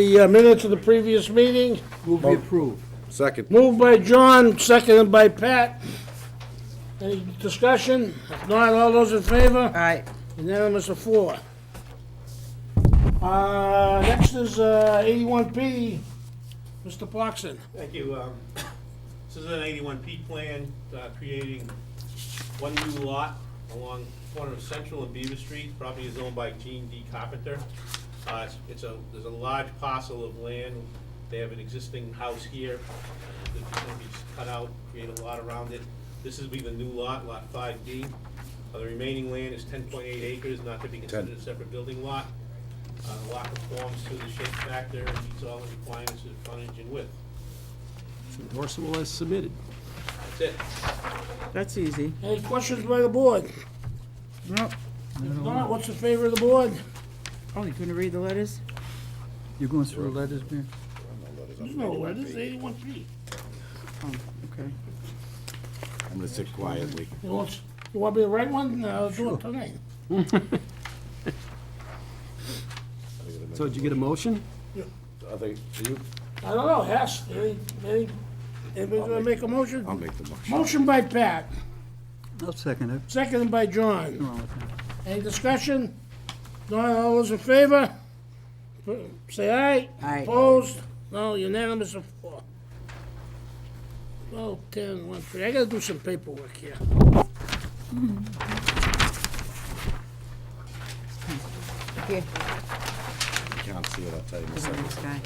The minutes of the previous meeting, Move be approved. Second. moved by John, seconded by Pat. Any discussion? If not, all those in favor? Aye. Unanimous of 4. Next is 81P, Mr. Bloxon. Thank you. This is an 81P plan, creating one new lot along the corner of Central and Beaver Street. Property is owned by Gene D. Carpenter. There's a large parcel of land. They have an existing house here that's going to be cut out, create a lot around it. This will be the new lot, Lot 5D. The remaining land is 10.8 acres, not to be considered a separate building lot. The lot conforms to the shape factor and meets all the requirements of frontage and width. Endorsable as submitted. That's it. That's easy. Any questions by the board? Nope. If not, what's the favor of the board? Oh, you couldn't read the letters? You're going through the letters, man? There's no letters, 81P. Oh, okay. I'm gonna sit quietly. You want me to write one? I'll do it tonight. So did you get a motion? I think, you, I don't know, Hess, anybody gonna make a motion? I'll make the motion. Motion by Pat, I'll second it. seconded by John. Wrong with that. Any discussion? Not all those in favor? Say aye. Aye. Opposed? No, unanimous of 4. 12, 10, 1, 3. I gotta do some paperwork here. Here, You can't see it, I'll tell you in a this second. guy.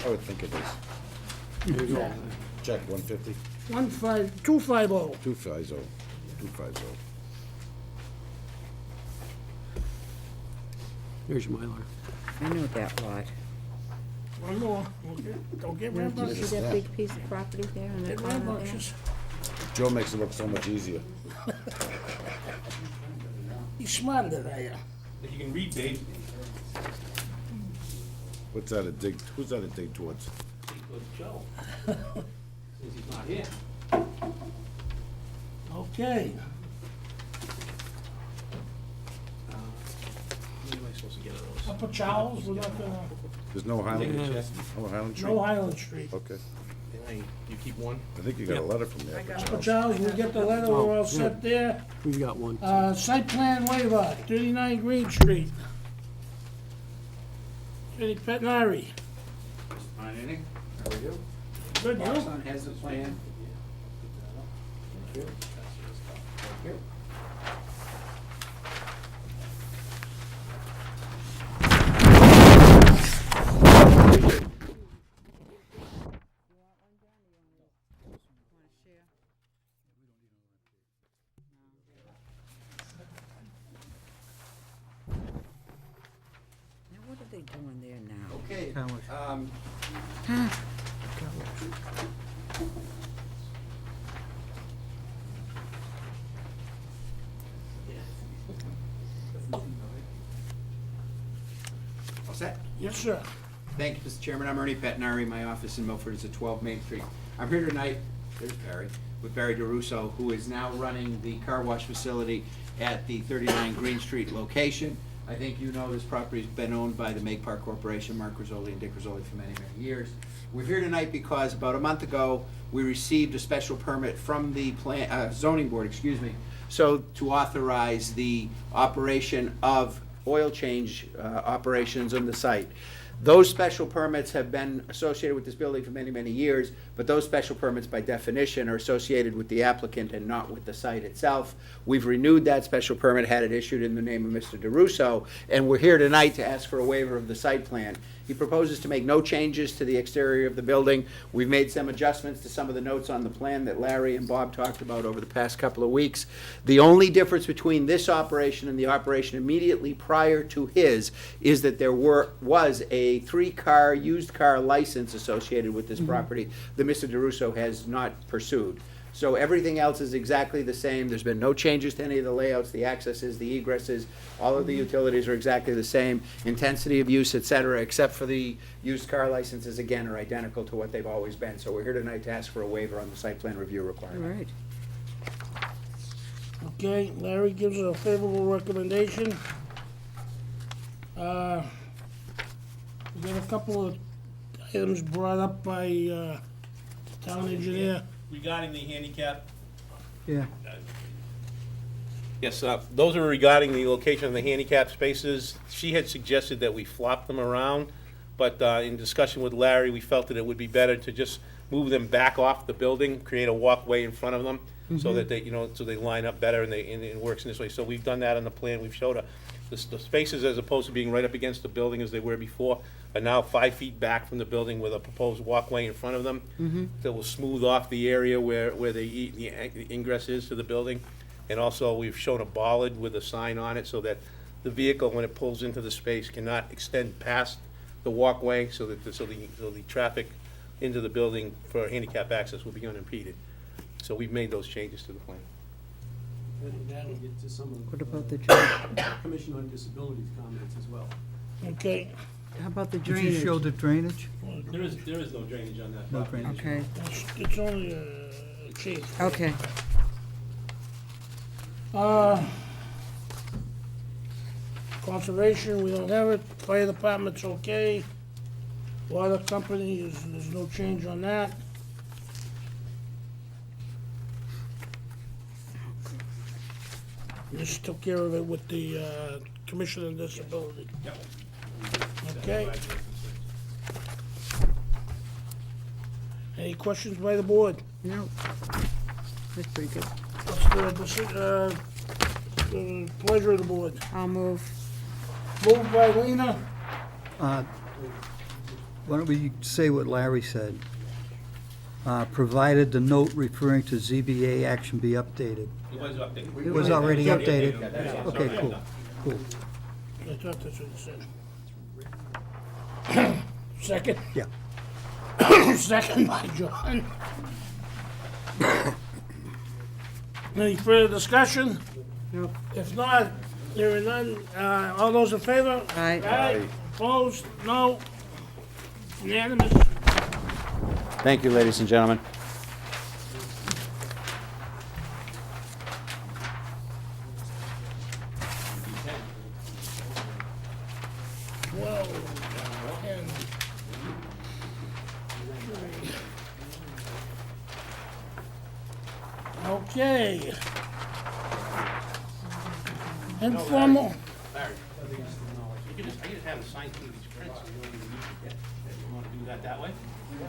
I would think it is. There you go. Check, 150, 250. 250, 250. Here's your Mylar. I know that lot. One more. Don't get See rambunctious. that big piece of property there in the Get corner there? rambunctious. Joe makes it look so much easier. He's smarter than I am. If you can read, Dave, What's that a dig, who's that a dig towards? with Joe. Since he's not here. Okay. When am I supposed to get those? Upper Charles, we're not gonna, There's no Highland, no Highland Street? no Highland Street. Okay, You keep one? I think you got a letter from there. Upper Charles, we get the letter, we're all set there. We've got one. Site plan waiver, 39 Green Street. Attorney Pettinari. Fine, anything? How are you? Good, you? Son has the plan. Thank you. Thank you. Now, what are they doing there now? Okay, Carlos. all set? Yes, sir. Thank you, Mr. Chairman. I'm Ernie Pettinari. My office in Milford is at 12 Main Street. I'm here tonight, there's Barry, with Barry DeRusso, who is now running the car wash facility at the 39 Green Street location. I think you know this property's been owned by the Make Park Corporation, Mark Rizzoli and Dick Rizzoli, for many, many years. We're here tonight because about a month ago, we received a special permit from the zoning board, so to authorize the operation of oil change operations on the site. Those special permits have been associated with this building for many, many years, but those special permits by definition are associated with the applicant and not with the site itself. We've renewed that special permit, had it issued in the name of Mr. DeRusso, and we're here tonight to ask for a waiver of the site plan. He proposes to make no changes to the exterior of the building. We've made some adjustments to some of the notes on the plan that Larry and Bob talked about over the past couple of weeks. The only difference between this operation and the operation immediately prior to his is that there was a 3-car used car license associated with this property that Mr. DeRusso has not pursued. So everything else is exactly the same. There's been no changes to any of the layouts, the accesses, the egresses. All of the utilities are exactly the same. Intensity of use, et cetera, except for the used car licenses, again, are identical to what they've always been. So we're here tonight to ask for a waiver on the site plan review All requirement. right. Okay, Larry gives a favorable recommendation. couple of items brought up by, town engineer. Regarding the handicap, Yeah. yes, those are regarding the location of the handicap spaces. She had suggested that we flop them around, but in discussion with Larry, we felt that it would be better to just move them back off the building, create a walkway in front of them, so that they, so they line up better and it works in this way. So we've done that on the plan. We've showed the spaces, as opposed to being right up against the building as they were before, are now 5 feet back from the building with a proposed walkway in front of them that will smooth off the area where the ingress is to the building. And also, we've shown a bollard with a sign on it so that the vehicle, when it pulls into the space, cannot extend past the walkway, so that the traffic into the building for handicap access will be unimpeded. So we've made those changes to the plan. And that'll get to some of What about the drainage? Commission on Disabilities comments as well. Okay, How about the Did you show drainage? the drainage? There is no drainage on that No property. drainage. Okay, it's only a chief. okay. Conservation, we don't have it. Fire department's okay. Water company, there's no change on that. Just took care of it with the, Commission on Disability. Yep. Okay. Any questions by the board? No. That's pretty good. What's the pleasure of the board? I'll move. Moved by Lena, Why don't we say what Larry said? Provided the note referring to ZBA action be updated. It was updated. It was already updated? Yeah, that's it. Okay, Sorry. cool, cool. I thought that's what it said. Second? Yeah. Second by John. Any further discussion? Nope. If not, there are none, all those in favor? Aye. Aye, opposed, no, unanimous. Thank you, ladies and gentlemen. Well, and okay. Informal, Larry, I can just have them sign through these prints, and you don't even need to get, you wanna do that way? Yeah,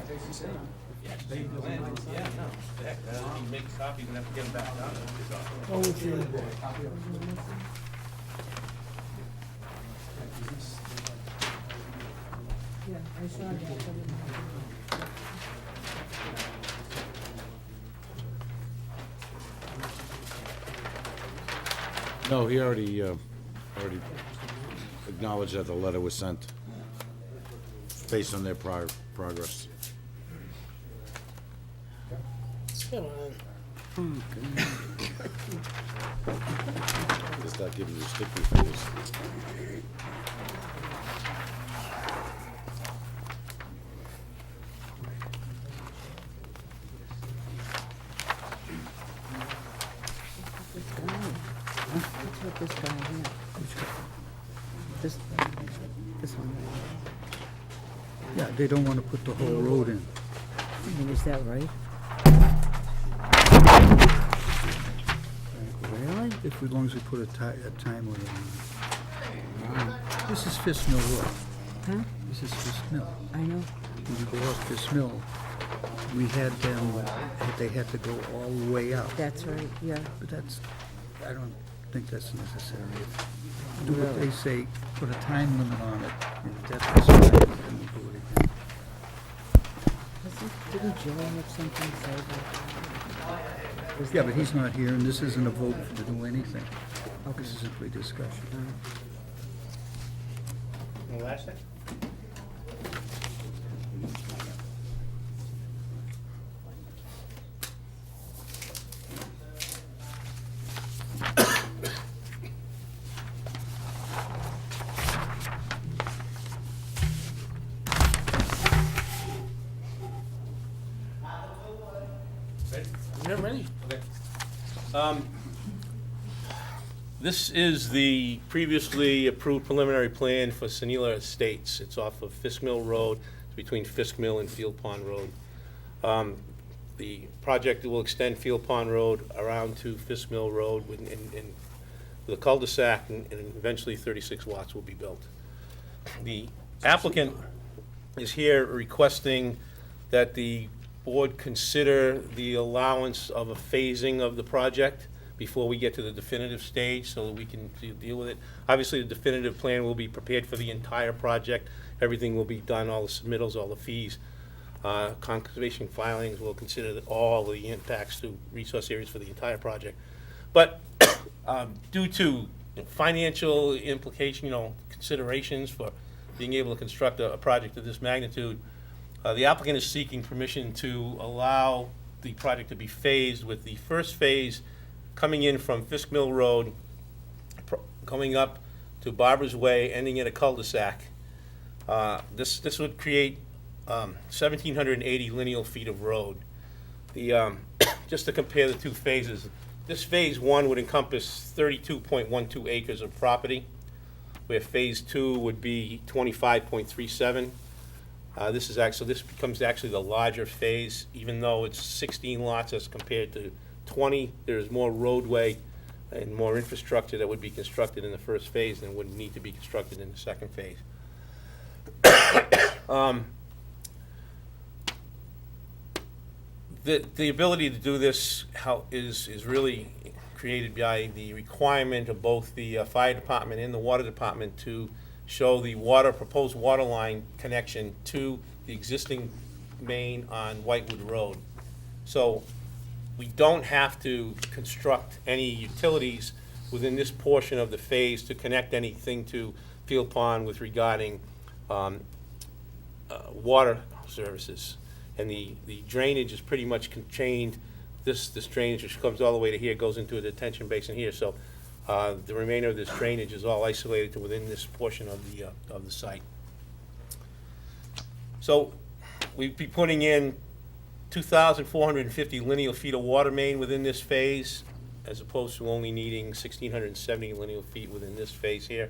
just take the plan. Yeah, no, heck, if you make a copy, you're gonna have to get them back down. go with you. No, he already acknowledged that the letter was sent based on their prior progress. Come on. Just start giving you sticky fingers. What's with this guy here? This one. Yeah, they don't want to put the whole road in. I mean, is that right? Really? If, as long as we put a time limit on it. This is Fisk Mill Road. Huh? This is Fisk Mill. I know. When you go up Fisk Mill, we had them, they had to go all the way up. That's right, yeah. But that's, I don't think that's necessary. Do what they say, put a time limit on it, and if that's necessary, then we'll do it again. Didn't Joe have something to say about that? Yeah, but he's not here, and this isn't a vote to do anything. This is simply discussion. The last thing? Ready? You're ready? Okay. This is the previously approved preliminary plan for Senila Estates. It's off of Fisk Mill Road, it's between Fisk Mill and Field Pond Road. The project will extend Field Pond Road around to Fisk Mill Road with a cul-de-sac, and eventually 36 lots will be built. The applicant is here requesting that the board consider the allowance of a phasing of the project before we get to the definitive stage, so that we can deal with it. Obviously, the definitive plan will be prepared for the entire project. Everything will be done, all the submittals, all the fees. Conservation filings will consider all the impacts to resource areas for the entire project. But due to financial implication, considerations for being able to construct a project of this magnitude, the applicant is seeking permission to allow the project to be phased, with the first phase coming in from Fisk Mill Road, going up to Barbara's Way, ending in a cul-de-sac. This would create 1,780 lineal feet of road. Just to compare the two phases, this phase one would encompass 32.12 acres of property, where phase two would be 25.37. This becomes actually the larger phase, even though it's 16 lots as compared to 20. There's more roadway and more infrastructure that would be constructed in the first phase than would need to be constructed in the second phase. The ability to do this is really created by the requirement of both the fire department and the water department to show the proposed water line connection to the existing main on Whitewood Road. So we don't have to construct any utilities within this portion of the phase to connect anything to Field Pond with regarding water services. And the drainage is pretty much contained. This drainage, which comes all the way to here, goes into a detention basin here. So the remainder of this drainage is all isolated to within this portion of the site. So we'd be putting in 2,450 lineal feet of water main within this phase, as opposed to only needing 1,670 lineal feet within this phase here.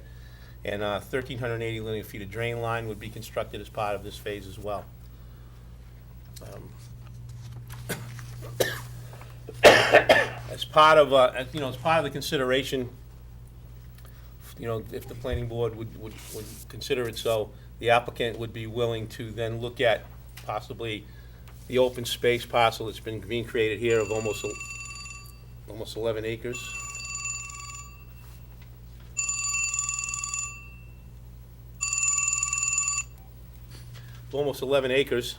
And 1,380 lineal feet of drain line would be constructed as part of this phase as well. As part of the consideration, if the planning board would consider it so, the applicant would be willing to then look at possibly the open space parcel that's being created here of almost 11 acres. Almost 11 acres,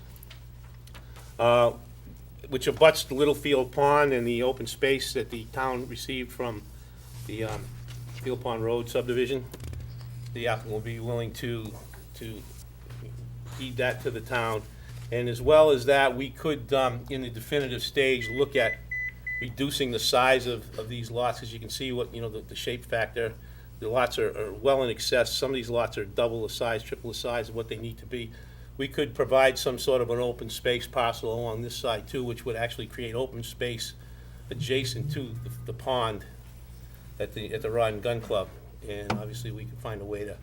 which abuts the Littlefield Pond and the open space that the town received from the Field Pond Road subdivision. The applicant will be willing to deed that to the town. And as well as that, we could, in the definitive stage, look at reducing the size of these lots. As you can see, the shape factor, the lots are well in excess. Some of these lots are double the size, triple the size of what they need to be. We could provide some sort of an open space parcel along this side too, which would actually create open space adjacent to the pond at the Rod and Gun Club. And obviously, we could find a way to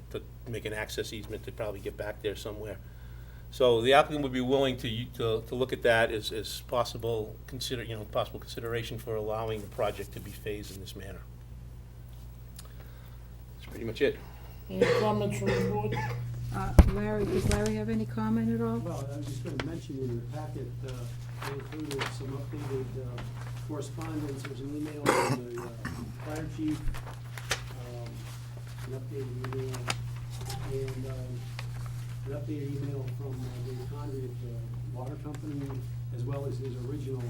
make an access easement to probably get back there somewhere. So the applicant would be willing to look at that as possible consideration for allowing the project to be phased in this manner. That's pretty much it. Any comments from the board? Larry, does Larry have any comment at all? Well, I was just gonna mention in the packet, I included some updated correspondence. There's an email from the fire chief, an updated email, and an updated email from Dave Condrey at the water company, as well as his original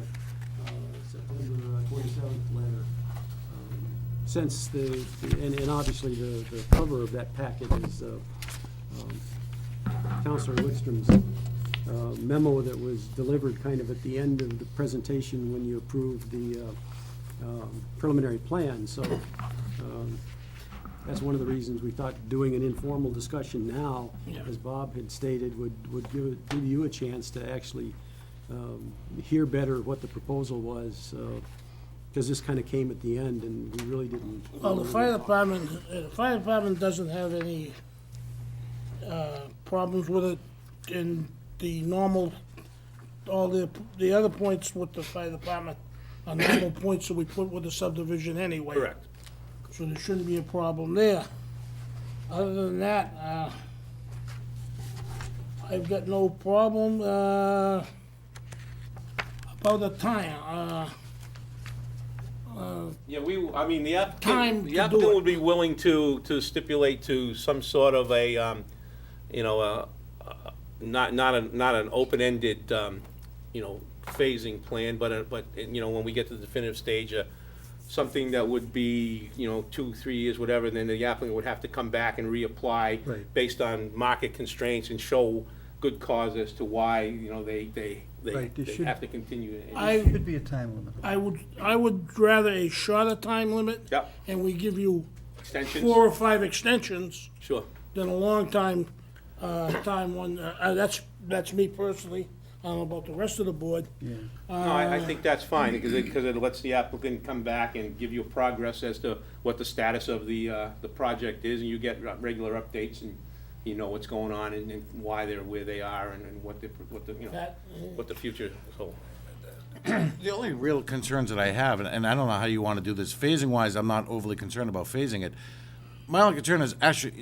September 27th letter. Since and obviously the cover of that packet is Councilor Wickstrom's memo that was delivered kind of at the end of the presentation when you approved the preliminary plan. So that's one of the reasons we thought doing an informal discussion now, as Bob had stated, would give you a chance to actually hear better what the proposal was because this kind of came at the end, and we really didn't. Well, the fire department doesn't have any, problems with it in the normal, all the other points with the fire department are normal points that we put with the subdivision anyway. Correct. So there shouldn't be a problem there. Other than that, I've got no problem, about the time, Yeah, I mean, the Time applicant, to the do applicant it. would be willing to stipulate to some sort of a, you know, not an open-ended, you know, phasing plan, but, you know, when we get to the definitive stage, something that would be, you know, 2, 3 years, whatever, then the applicant would have to come back and reapply Right. based on market constraints and show good cause as to why, you know, they Right, there should- have to continue. I- Should be a time limit. I would rather a shorter time limit. Yep. And we give you Extensions? 4 or 5 extensions Sure. than a long time one. That's me personally. I don't know about the rest of the board. Yeah. No, I think that's fine, because it lets the applicant come back and give you a progress as to what the status of the project is, and you get regular updates, and you know what's going on, and why they're where they are, and what the, you know, That- what the future holds. The only real concerns that I have, and I don't know how you want to do this, phasing-wise, I'm not overly concerned about phasing it. My only concern is actually,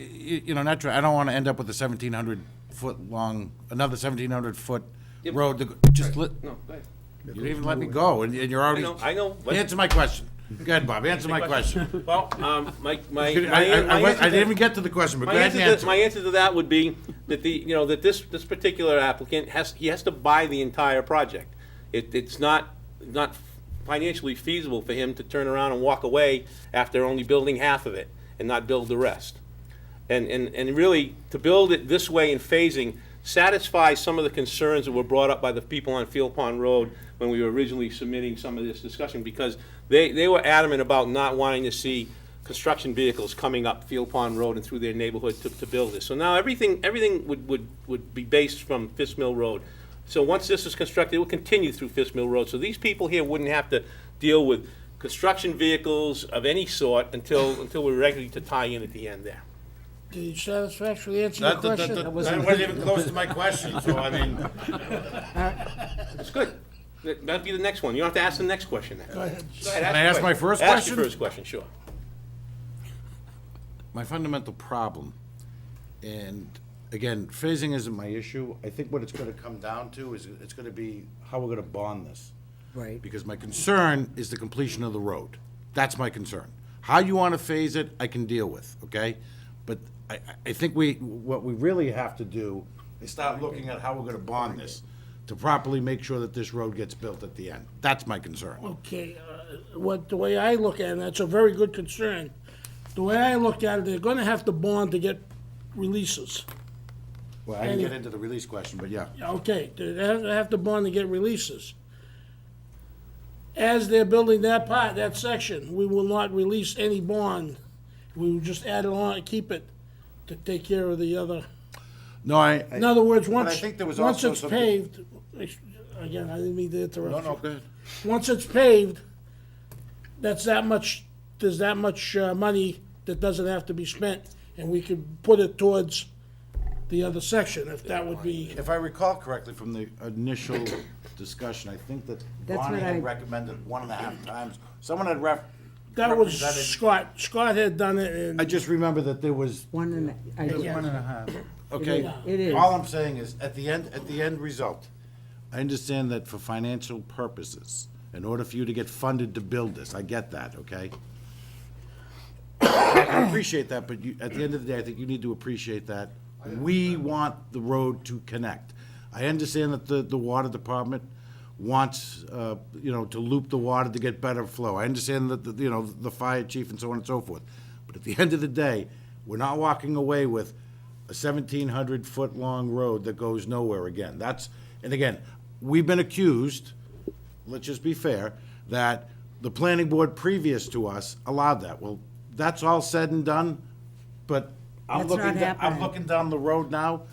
you know, naturally, I don't want to end up with a 1,700-foot long, another 1,700-foot Yep. road to, just let, No, go ahead. you didn't even let me go, and you're already. I know. but- Answer my question. Go ahead, Bob, answer my question. Well, my I answer didn't even get to the question, but My go ahead and answer, answer. my answer to that would be that you know, that this particular applicant has to buy the entire project. It's not financially feasible for him to turn around and walk away after only building half of it and not build the rest. And really, to build it this way in phasing satisfies some of the concerns that were brought up by the people on Field Pond Road when we were originally submitting some of this discussion, because they were adamant about not wanting to see construction vehicles coming up Field Pond Road and through their neighborhood to build this. So now everything would be based from Fisk Mill Road. So once this is constructed, it will continue through Fisk Mill Road. So these people here wouldn't have to deal with construction vehicles of any sort until we're ready to tie in at the end there. Did you satisfactorily answer your question? That wasn't even close to my question, so I mean. That's good. That'd be the next one. You don't have to ask the next question then. Go ahead. Go ahead, Can I your ask my first Ask question? your first question, sure. My fundamental problem, and again, phasing isn't my issue. I think what it's gonna come down to is it's gonna be how we're gonna bond this. Right. Because my concern is the completion of the road. That's my concern. How you wanna phase it, I can deal with, okay? But I think what we really have to do is start looking at how we're gonna bond this to properly make sure that this road gets built at the end. That's my concern. Okay, the way I look at it, that's a very good concern. The way I look at it, they're gonna have to bond to get releases. Well, I didn't get into the release question, but yeah. Okay, they have to bond to get releases. As they're building that part, that section, we will not release any bond. We will just add it on and keep it to take care of the other. No, In other words, but I once think there was once also it's something- paved, again, I didn't mean to interrupt No, you. no, go ahead. Once it's paved, there's that much money that doesn't have to be spent, and we could put it towards the other section, if that would be, If I recall correctly from the initial discussion, I think that That's Bonnie what I- had recommended 1.5 times. Someone had that was represented. Scott. Scott had done it, and. I just remember that there was, One and, I One guess. and a half. okay? It is. All I'm saying is, at the end result, I understand that for financial purposes, in order for you to get funded to build this, I get that, okay? I appreciate that, but you, at the end of the day, I think you need to appreciate that we want the road to connect. I understand that the water department wants, you know, to loop the water to get better flow. I understand that, you know, the fire chief and so on and so forth. But at the end of the day, we're not walking away with a 1,700-foot-long road that goes nowhere again. And again, we've been accused, let's just be fair, that the planning board previous to us allowed that. Well, that's all said and done, but I'm That's not happening. looking down the road now.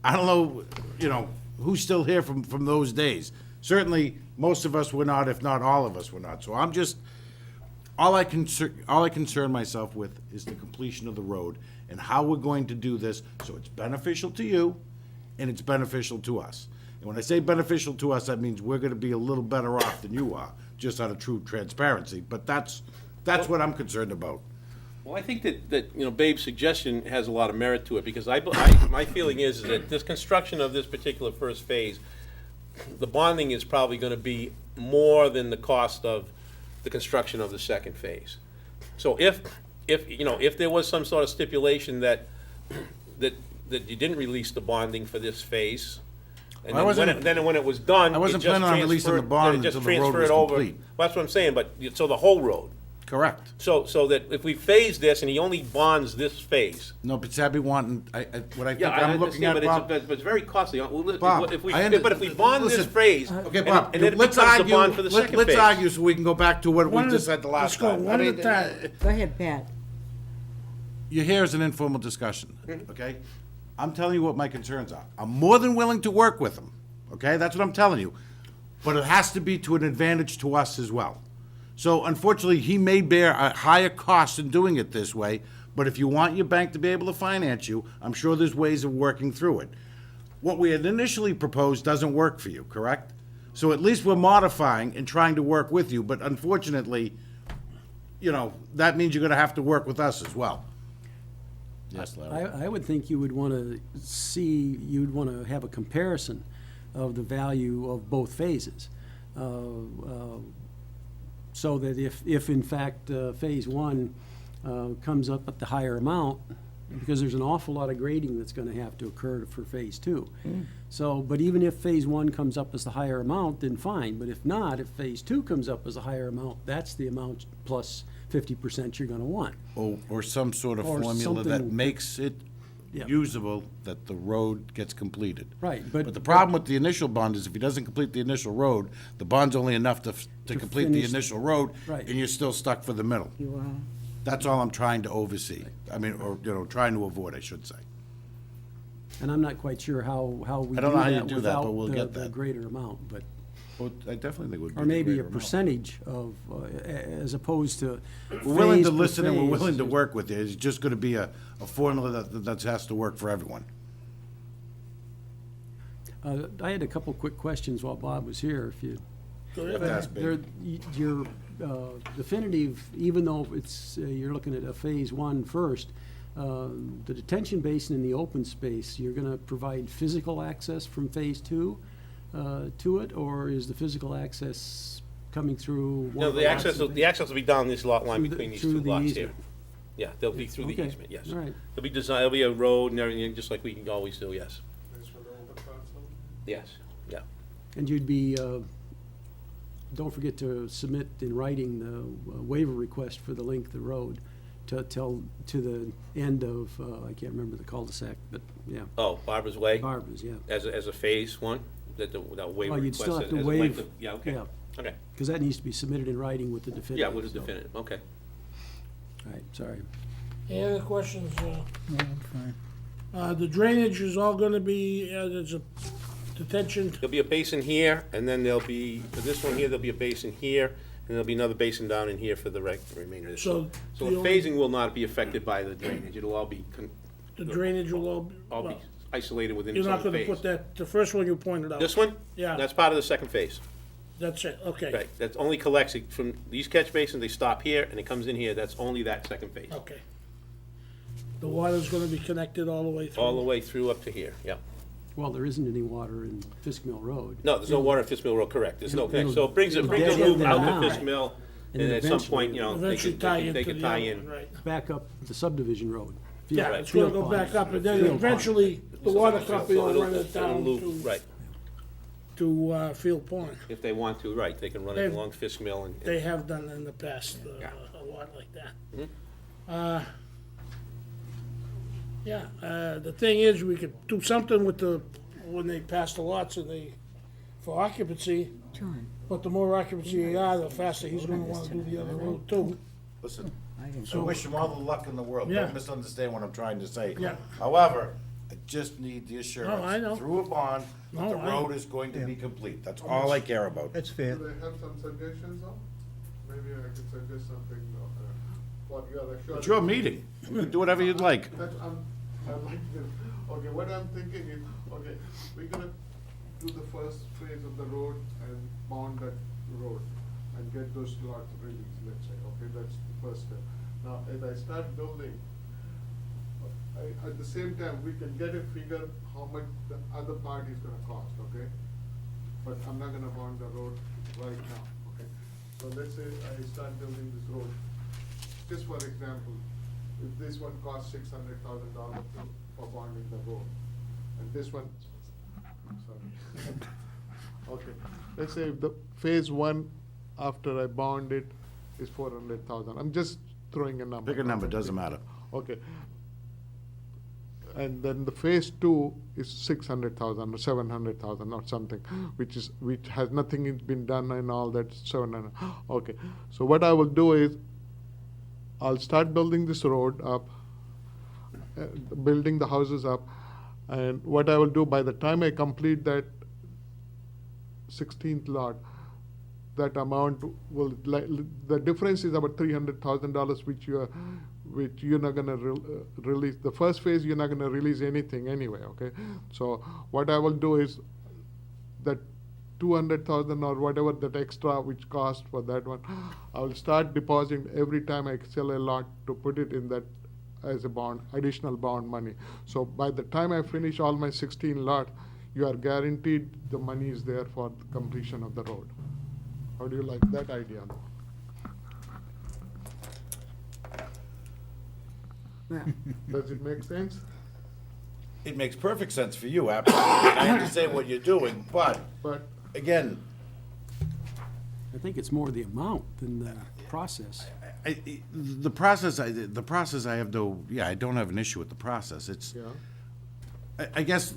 I don't know, you know, who's still here from those days. Certainly, most of us were not, if not all of us were not. So I'm just, all I concern myself with is the completion of the road and how we're going to do this so it's beneficial to you and it's beneficial to us. And when I say beneficial to us, that means we're gonna be a little better off than you are, just out of true transparency. But that's what I'm concerned about. Well, I think that, you know, Babe's suggestion has a lot of merit to it, because my feeling is that this construction of this particular first phase, the bonding is probably gonna be more than the cost of the construction of the second phase. So if there was some sort of stipulation that you didn't release the bonding for this phase, and then when it was done, I wasn't it just planning on releasing the transferred- bond it just until the road transferred was over. complete. Well, that's what I'm saying, but, so the whole road. Correct. So that if we phase this and he only bonds this phase. No, but Sabby wanting, what I think Yeah, I I'm looking understand, at, but Bob. it's very costly. Well, Bob, if we, I under- but if we bond this listen, phase, Okay, and Bob, then it let's becomes the argue, bond for the second phase. let's argue so we can go back to what we One just at- said the last let's go time. one I at a mean, time. Go ahead, Pat. You're here as an informal discussion, Mm-hmm. okay? I'm telling you what my concerns are. I'm more than willing to work with them, okay? That's what I'm telling you. But it has to be to an advantage to us as well. So unfortunately, he may bear a higher cost in doing it this way, but if you want your bank to be able to finance you, I'm sure there's ways of working through it. What we had initially proposed doesn't work for you, correct? So at least we're modifying and trying to work with you, but unfortunately, that means you're gonna have to work with us as well. Yes, Larry? I would think you would want to you'd want to have a comparison of the value of both phases. So that if in fact, phase one, comes up at the higher amount, because there's an awful lot of grading that's gonna have to occur for phase two. So, but even if phase one comes up as the higher amount, then fine, but if not, if phase two comes up as a higher amount, that's the amount plus 50% you're gonna want. Or some sort of Or formula that something- makes it Yeah. usable, that the road gets completed. Right, But the problem with the initial bond is if he doesn't complete the initial road, the bond's only enough to complete the finish- initial road, Right. and you're still stuck for the middle. You are. That's all I'm trying to oversee. I mean, or, trying to avoid, I should say. And I'm not quite sure how we I don't know how you do do that that, but without we'll get the that. greater amount, but, Well, I definitely think it would be. or the maybe a greater amount. percentage of, as opposed to We're willing phase to per listen and we're phase. willing to work with you. It's just gonna be a formula that has to work for everyone. I had a couple quick questions while Bob was here, if you. That's big. Your definitive, even though it's, you're looking at a phase one first, the detention basin in the open space, you're gonna provide physical access from phase two to it, or is the physical access coming through? one No, of the lots access, of the access will be down this lot line Through the- between these through two the lots here. easement. Yeah, they'll be through the Okay, easement, yes. all right. There'll be design, there'll be a road and everything, just like we can always do, yes. Yes, yeah. And you'd be, don't forget to submit in writing the waiver request for the length of the road to the end of, I can't remember the cul-de-sac, but, yeah, Oh, Barbara's Way, Barbara's, yeah. as a phase one, that waiver Well, you'd request. still have to as a length waive- of- Yeah, okay, yeah. okay. Because that needs to be submitted in writing with the definitive. Yeah, with a so- definitive, okay. All right, sorry. Any other questions? No, I'm fine. The drainage is all gonna be, there's a detention, There'll be a basin here, and then there'll be, for this one here, there'll be a basin here, and there'll be another basin down in here for the remainder of this. So So the the only- phasing will not be affected by the drainage, it'll all be, the drainage will all be well, isolated within you're its not own gonna phase. put that, the first one you pointed out. This one? Yeah. That's part of the second phase. That's it, okay. Right, that only collects it from these catch basins, they stop here, and it comes in here, that's only that second phase. Okay. The water's gonna be connected all the way through? All the way through up to here, yeah. Well, there isn't any water in Fisk Mill Road. No, there's no water in Fisk Mill Road, correct, there's no It'll- connection. So it brings a it'll loop dead end there out now. to Fisk Mill, And and then at some point, eventually- they Eventually tie can into the tie other in. one, right? Back up the subdivision road. Yeah, Right. it's gonna go Field back pond. up, and then Field pond. eventually, the water company will It'll- run it it'll down loop, to, Right, Field Pond. if they want to, right, they can run it They've- along Fisk Mill and. They have done in the past, Yeah. a lot like that. Mhm. The thing is, we could do something with when they pass the lots and for occupancy, John, but the more occupancy they are, the faster he's gonna wanna do the other road too. Listen, I didn't. I wish him all the luck in the world. Yeah. Don't misunderstand what I'm trying to say. Yeah. However, I just need the I know. assurance through a bond that No, the I- road is going to be complete. That's all I care about. That's fair. Do they have some suggestions though? maybe I could suggest something, for your assurance. It's your meeting. You can do whatever you'd like. That's, I'm like this. Okay, what I'm thinking is, okay, we're gonna do the first phase of the road and bound that road and get those lots released, let's say, okay, that's the first step. Now, as I start building, at the same time, we can get a figure how much the other part is gonna cost, okay? But I'm not gonna bond the road right now, okay? So let's say I start building this road, just for example, if this one costs $600,000 for bonding the road, and this one, sorry. Okay, let's say if the phase one, after I bond it, is 400,000, I'm just throwing a number. Pick a number, doesn't matter. Okay. And then the phase two is 600,000 or 700,000 or something, which has nothing been done and all that, 700. Okay, so what I will do is, I'll start building this road up, building the houses up, and what I will do, by the time I complete that 16th lot, that amount will, the difference is about $300,000, which you're not gonna release. The first phase, you're not gonna release anything anyway, okay? So what I will do is, that 200,000 or whatever that extra which cost for that one, I will start depositing every time I sell a lot to put it in that as a bond, additional bond money. So by the time I finish all my 16 lot, you are guaranteed the money is there for the completion of the road. How do you like that idea? Does it make sense? It makes perfect sense for you, absolutely. I understand what you're doing, but, But again, I think it's more the amount than the process. the process, I have no, yeah, I don't have an issue with the process. It's, yeah, I guess,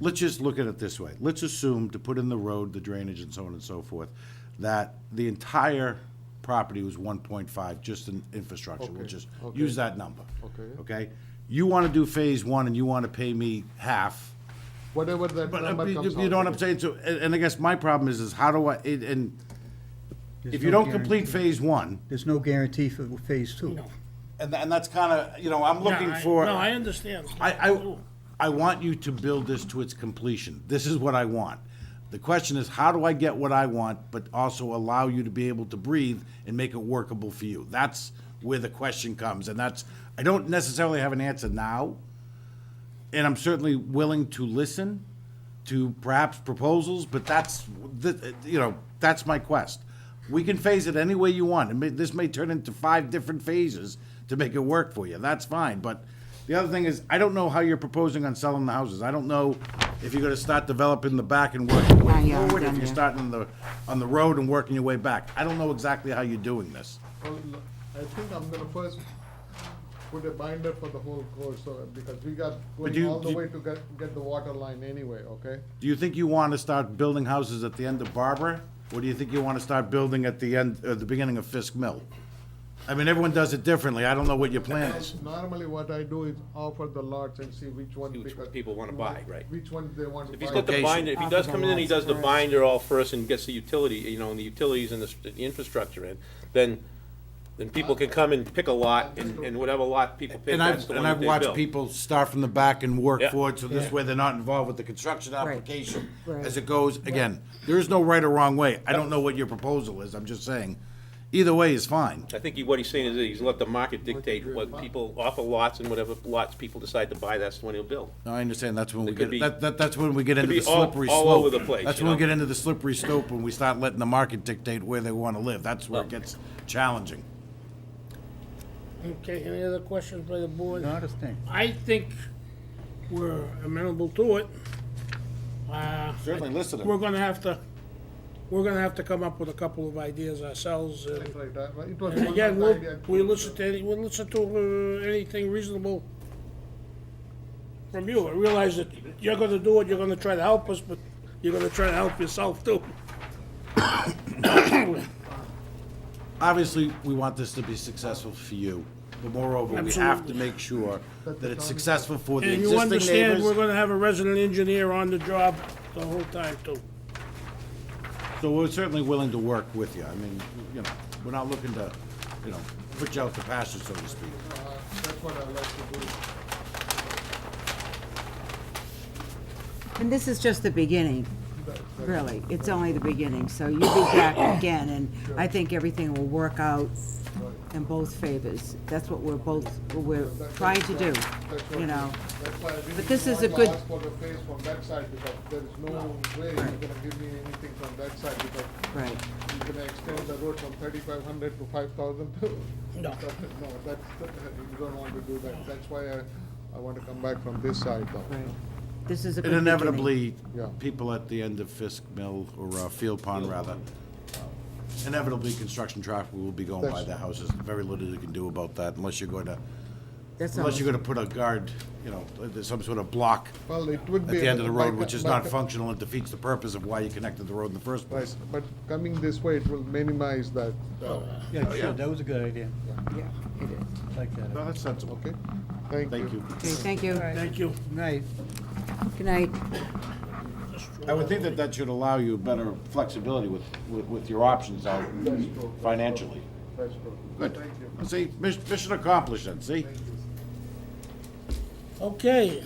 let's just look at it this way. Let's assume, to put in the road, the drainage and so on and so forth, that the entire property was 1.5, just in infrastructure. We'll Okay, just okay. use that number. Okay. Okay? You want to do phase one and you want to pay me half. whatever that But number you comes out. you know what I'm to be. saying? So, and I guess my problem is how do I, and There's if you no don't complete guarantee. phase one, There's no guarantee for phase two. No. and that's kind of, you know, I'm looking Yeah, for. No, I understand. I want you to build this to its completion. This is what I want. The question is, how do I get what I want, but also allow you to be able to breathe and make it workable for you? That's where the question comes, and that's, I don't necessarily have an answer now, and I'm certainly willing to listen to perhaps proposals, but that's, you know, that's my quest. We can phase it any way you want. This may turn into 5 different phases to make it work for you. That's fine, but the other thing is, I don't know how you're proposing on selling the houses. I don't know if you're gonna start developing the back and work your way yeah, I'm forward, if done you're there. starting on the road and working your way back. I don't know exactly how you're doing this. Well, I think I'm gonna first put a binder for the whole course, so, because we got But going you- all the you- way to get the water line anyway, okay? Do you think you wanna start building houses at the end of Barbara? Or do you think you wanna start building at the end, the beginning of Fisk Mill? I mean, everyone does it differently. I don't know what your plan is. Normally, what I do is offer the lots and see which one. See which because- people wanna buy, right. Which one they want to If buy. he's got the Okay, so- binder, if he does come in and he does the First. binder all first and gets the utility, you know, and the utilities and the infrastructure in, then people can come and pick a lot, and whatever lot people pick, And that's the one I've that they watched build. people start from the back and work Yeah. forward, so this way they're not involved with the construction Right. application Right. as it goes. Again, there is no right or wrong way. I don't know what your proposal is, I'm just saying, either way is fine. I think what he's saying is that he's let the market dictate what people offer lots, and whatever lots people decide to buy, that's when he'll build. No, I understand, that's when we It could get, be- that's when we get into be the all- slippery slope. all over the place, That's you when we know? get into the slippery slope, when we start letting the market dictate where they wanna live. That's where it gets challenging. Okay, any other questions by the board? Not a thing. I think we're amenable to it. Certainly listening. We're gonna have to come up with a couple of ideas ourselves, and Right, it was and one again, idea. we'll listen to anything reasonable from you. I realize that you're gonna do it, you're gonna try to help us, but you're gonna try to help yourself too. Obviously, we want this to be successful for you, but moreover, we have to Absolutely. make sure that it's successful for the And you existing understand, we're neighbors. gonna have a resident engineer on the job the whole time too. So we're certainly willing to work with you. I mean, you know, we're not looking to, you know, put you out to pasture, so to speak. That's what I like to do. And this is just the beginning, really. It's only the beginning, so you'll be back again, and I think everything will work out in both favors. That's what we're trying to do, you know. That's why I But didn't this is want a to good- ask for the face from that side, because there is no way you're gonna give me anything from that side, because Right. you're gonna extend the road from 3,500 to 5,000. No. No, you don't want to do that. That's why I want to come back from this side though. Right. This is a good And beginning. inevitably, Yeah. people at the end of Fisk Mill, or Field Pond rather, inevitably, construction traffic will be going by That's- the houses. Very little you can do about that unless you're going to, That's unless you're almost- gonna put a guard, you know, there's some sort of block Well, it would at be. the end of the by road, co- which is by not co- functional and defeats the purpose of why you connected the road in the first Right, place. but coming this way, it will minimize that, Yeah, sure, that was a good idea. Yeah, it is. Like that. No, that's sensible. okay? Thank you. Thank you. Okay, thank you. Thank you. Right. Good night. I would think that that should allow you better flexibility with your options out financially. That's true. Good. Thank you. See, mission accomplished then, see? Okay,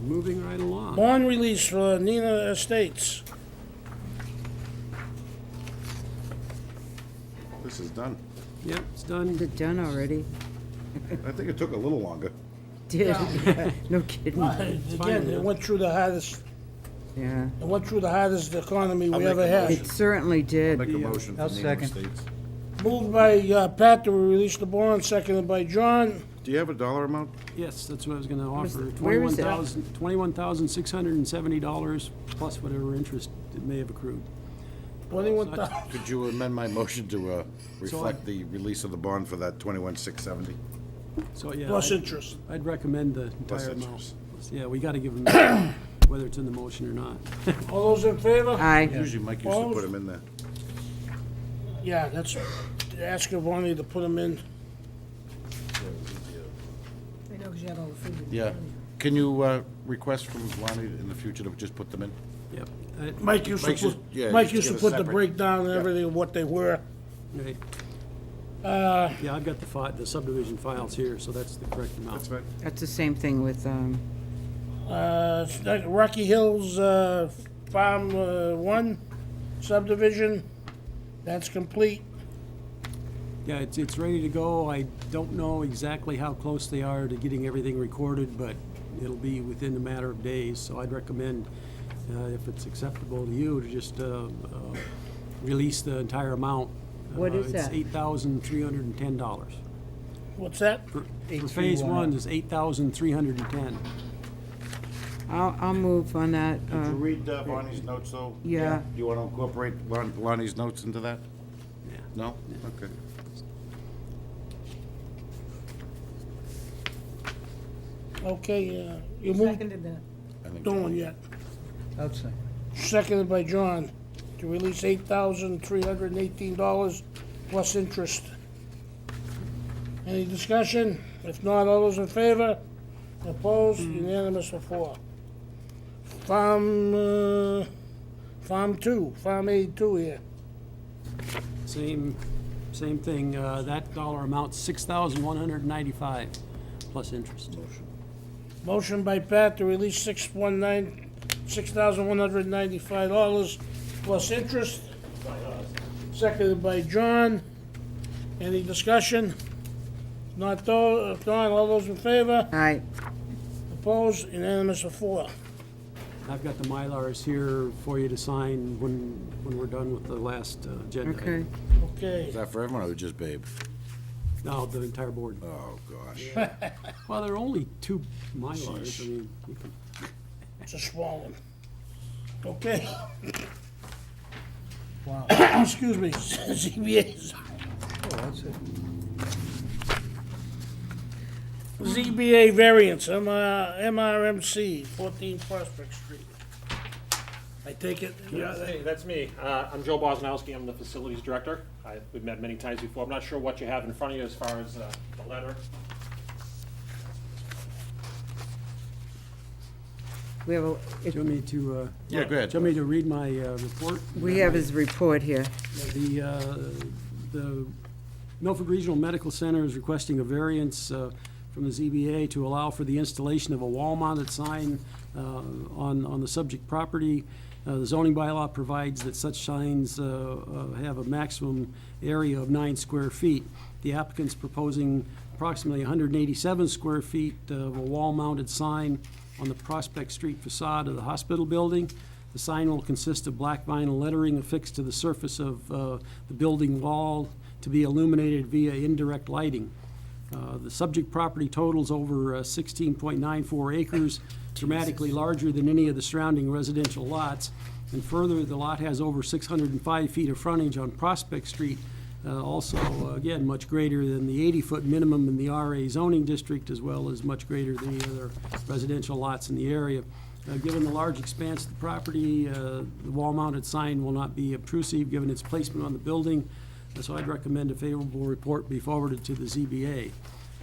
Moving right along. bond release for Nina Estates. This is done. Yep, it's done. Is it done already? I think it took a little longer. Did, no kidding. Again, it went through the hardest, Yeah, it went through the hardest economy I'll we make ever a had. it certainly did. Make a motion for I'll Nemo second. Estates. Moved by Pat to release the bond, seconded by John. Do you have a dollar amount? Yes, that's what I was gonna offer. where is it? $21,670 plus whatever interest it may have accrued. 21,000. Could you amend my motion to reflect the release of the bond for that 21,670? So, yeah. Plus I'd- interest. I'd recommend the Plus entire amount. interest. Yeah, we gotta give them, whether it's in the motion or not. All those in favor? Aye. Usually Mike used to put them in there. Yeah, that's, ask Giovanni to put them in. I know, 'cause you had all the figures. Yeah. Can you request from Lonnie in the future to just put them in? Yep. Mike used to Mike should- put, yeah, Mike just used to give a put the separate- breakdown and Yeah. everything of what they were. Right. Yeah, I've got the subdivision files here, so that's the correct amount. That's fine. That's the same thing with, Rocky Hills, Farm, 1 subdivision, that's complete. Yeah, it's ready to go. I don't know exactly how close they are to getting everything recorded, but it'll be within a matter of days. So I'd recommend, if it's acceptable to you, to just release the entire amount. What is that? It's $8,310. What's that? For phase 1 is $8,310. I'll move on that. Did you read Bonnie's notes, though? Yeah. Do you want to incorporate Lonnie's notes into that? Yeah. No? Okay. Okay, you moved, I think don't one yet. Outside. Seconded by John to release $8,318 plus interest. Any discussion? If not, all those in favor? Opposed? Unanimous of 4. Farm 2, Farm Aid 2 here. Same thing. That dollar amount's $6,195 plus interest. Motion by Pat to release $6,195 plus interest. Seconded by John. Any discussion? Not though, if not, all those in favor? Aye. Opposed? Unanimous of 4. I've got the Mylars here for you to sign when we're done with the last agenda. Okay. Okay. Is that for everyone or just Babe? No, the entire board. Oh, gosh. Well, there are only 2 Mylars. I mean, you can. It's a small one. Okay. Wow. Excuse me, ZBA, Oh, that's it. ZBA variance, MRMC, 14 Prospect Street. I take it, Hey, that's me. I'm Joe Bosnowski. I'm the facilities director. We've met many times before. I'm not sure what you have in front of you as far as the letter. We have Do you want me to, Yeah, go ahead. do you want me to read my report? we have his report here. The Milford Regional Medical Center is requesting a variance from the ZBA to allow for the installation of a wall-mounted sign on the subject property. The zoning bylaw provides that such signs have a maximum area of 9 square feet. The applicant's proposing approximately 187 square feet of a wall-mounted sign on the Prospect Street facade of the hospital building. The sign will consist of black vinyl lettering affixed to the surface of the building wall to be illuminated via indirect lighting. The subject property totals over 16.94 acres, dramatically larger than any of the surrounding residential lots. And further, the lot has over 605 feet of frontage on Prospect Street, also, again, much greater than the 80-foot minimum in the RA zoning district, as well as much greater than the other residential lots in the area. Given the large expanse of the property, the wall-mounted sign will not be obtrusive, given its placement on the building. So I'd recommend a favorable report be forwarded to the ZBA.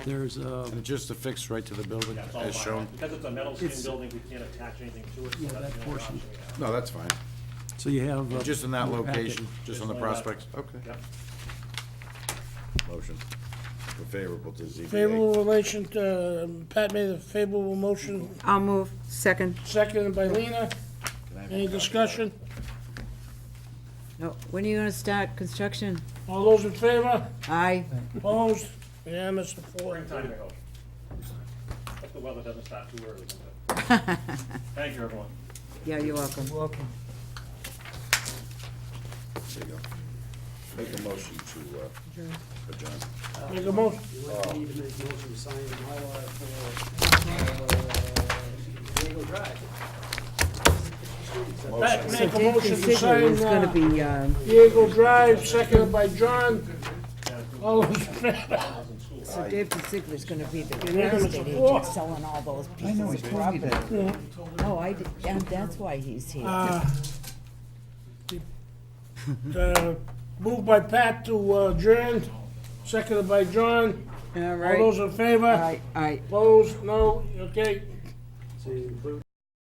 There's, And it's just affixed right to the building, Yeah, it's all as shown? vinyl. Because it's a metal skin building, we can't attach anything to it, so Yeah, that's that the only portion. option we have. No, that's fine. so you have. Just in that your packet. location, just on the Just like that. prospects? Okay. Yep. Motion for favorable to ZBA. Favorable relation to, Pat made a favorable motion, I'll move. Second. seconded by Lena. Can I have Any a copy? discussion? No, when are you gonna start construction? All those in favor? Aye. Opposed? Unanimous, 4. Springtime, I hope. Hope the weather doesn't start too early. Thank you, everyone. Yeah, you're welcome. There you go. Make a motion to adjourn. Make a motion. You want me to make a motion to sign the Mylar for Diego Drive. Pat, So make a Dave motion to Consigli sign, is gonna be, Diego Drive, seconded by John. All those in favor? so Dave Consigli is gonna be the real Unanimous estate of 4. agent selling all those I know, pieces he of told me property. that. Oh, I did, and that's why he's here. Moved by Pat to adjourn, seconded by John. All All right. those in favor? Aye, aye. Opposed? No? Okay. So you approve?